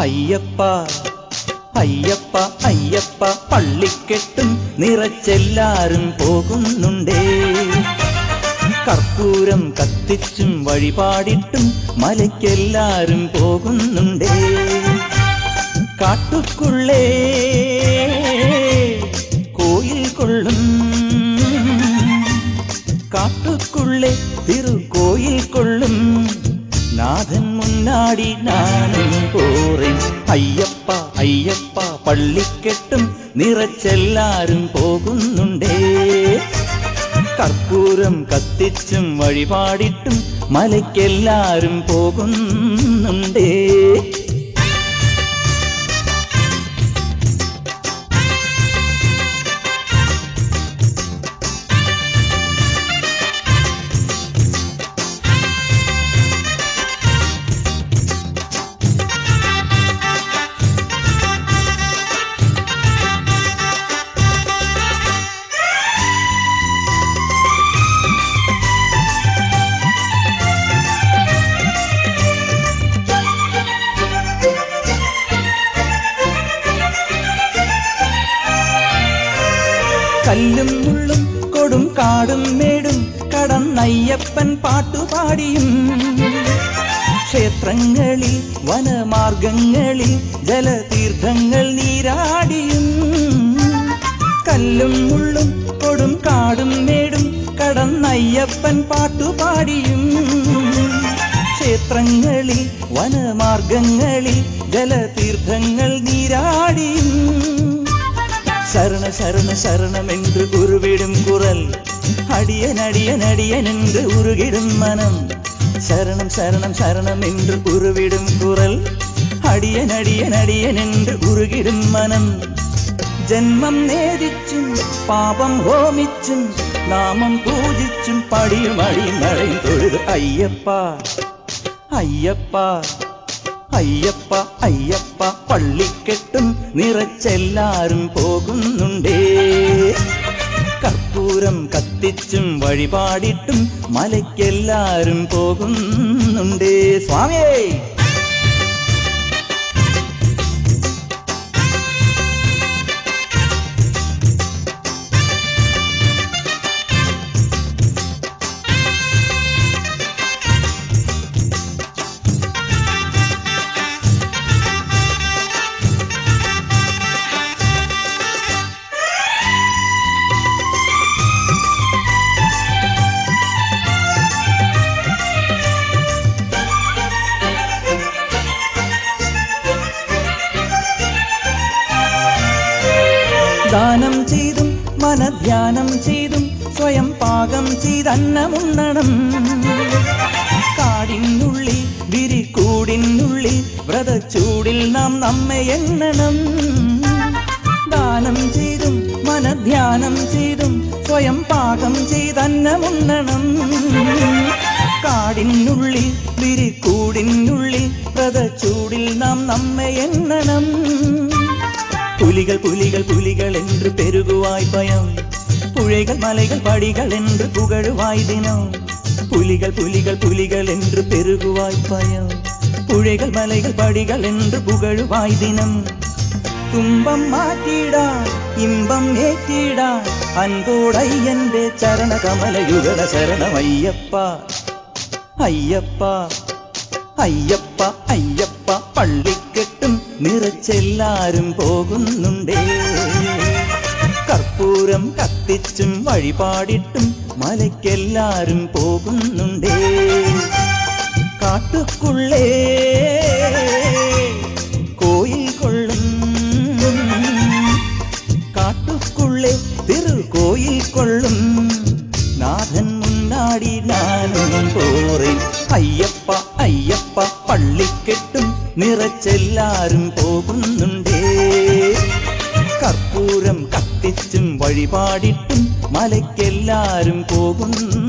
അയ്യപ്പ അയ്യപ്പ അയ്യപ്പ പള്ളിക്കെട്ടും നിറച്ചെല്ലാരും പോകുന്നുണ്ടേ. കർപ്പൂരം കത്തിച്ചും വഴിപാടിട്ടും മലയ്ക്കെല്ലാരും പോകുന്നുണ്ടേ. കാട്ടുക്കുള്ളേ കോയിൽ കൊള്ളും, കാട്ടുക്കുള്ളേ തിരുക്കോയിൽ കൊള്ളും, നാഥൻ മുന്നാടി നാനും പോറേ. അയ്യപ്പ അയ്യപ്പ പള്ളിക്കെട്ടും നിറച്ചെല്ലാരും പോകുന്നുണ്ടേ. കർപ്പൂരം കത്തിച്ചും വഴിപാടിട്ടും മലയ്ക്കെല്ലാരും പോകുന്നുണ്ടേ. കല്ലും മുള്ളും കൊടും കാടും മേടും കടന്നയ്യപ്പൻ പാട്ടുപാടിയും, ക്ഷേത്രങ്ങളിൽ വനമാർഗങ്ങളിൽ ജലതീർത്ഥങ്ങൾ നീരാടിയും. കല്ലും മുള്ളും കൊടും കാടും മേടും കടന്നയ്യപ്പൻ പാട്ടുപാടിയും, ക്ഷേത്രങ്ങളിൽ വനമാർഗങ്ങളിൽ ജലതീർത്ഥങ്ങൾ നീരാടിയും. ശരണ ശരണ ശരണമെன்று ഉരുവിടും കുരൽ, അടിയൻ അടിയൻ അടിയൻ என்று ഉരുകിടും മനം. ശരണം ശരണം ശരണമെன்று ഉരുവിടും കുരൽ, അടിയൻ അടിയൻ അടിയൻ என்று ഉരുകിടും മനം. ജന്മം നേദിച്ചും പാപം ഹോമിച്ചും നാമം പൂജിച്ചും പടിയും അടിയും നടയും തൊഴുത് അയ്യപ്പ അയ്യപ്പ അയ്യപ്പ അയ്യപ്പ പള്ളിക്കെട്ടും നിറച്ചെല്ലാരും പോകുന്നുണ്ടേ. കർപ്പൂരം കത്തിച്ചും വഴിപാടിട്ടും മലയ്ക്കെല്ലാരും പോകുന്നുണ്ടേ. സ്വാമിയേ ദാനം ചെയ്തും മനധ്യാനം ചെയ്തും സ്വയം പാകം ചെയ്തന്നമുണ്ണണം. കാടിനുള്ളിൽ വിരിക്കൂടിനുള്ളിൽ വ്രതച്ചൂടിൽ നാം നമ്മെ എണ്ണണം. ദാനം ചെയ്തും മനധ്യാനം ചെയ്തും സ്വയം പാകം ചെയ്തന്നമുണ്ണണം. കാടിനുള്ളിൽ വിരിക്കൂടിനുള്ളിൽ വ്രതച്ചൂടിൽ നാം നമ്മെ എണ്ണണം. പുലികൾ പുലികൾ പുലികൾ என்று പെരുകുവായ് ഭയം, പുഴകൾ മലകൾ പടികൾ என்று പുകഴുവായ് ദിനം. പുലികൾ പുലികൾ പുലികൾ என்று പെരുകുവായ് ഭയം, പുഴകൾ മലകൾ പടികൾ என்று പുകഴുവായ് ദിനം. തുമ്പം മാറ്റിയിടാൻ ഇമ്പം ഏറ്റിടാൻ അൻപോടയ്യന്റെ ചരണകമലയുഗള ശരണമയ്യപ്പ അയ്യപ്പ അയ്യപ്പ അയ്യപ്പ പള്ളിക്കെട്ടും നിറച്ചെല്ലാരും പോകുന്നുണ്ടേ. കർപ്പൂരം കത്തിച്ചും വഴിപാടിട്ടും മലയ്ക്കെല്ലാരും പോകുന്നുണ്ടേ. കാട്ടുക്കുള്ളേ കോയിൽ കൊള്ളും, കാട്ടുക്കുള്ളേ തിരുകോയിൽ കൊള്ളും, നാഥൻ മുന്നാടി നാനും പോറേ. അയ്യപ്പ അയ്യപ്പ പള്ളിക്കെട്ടും നിറച്ചെല്ലാരും പോകുന്നുണ്ടേ. കർപ്പൂരം കത്തിച്ചും വഴിപാടിട്ടും മലയ്ക്കെല്ലാരും പോകുന്നു.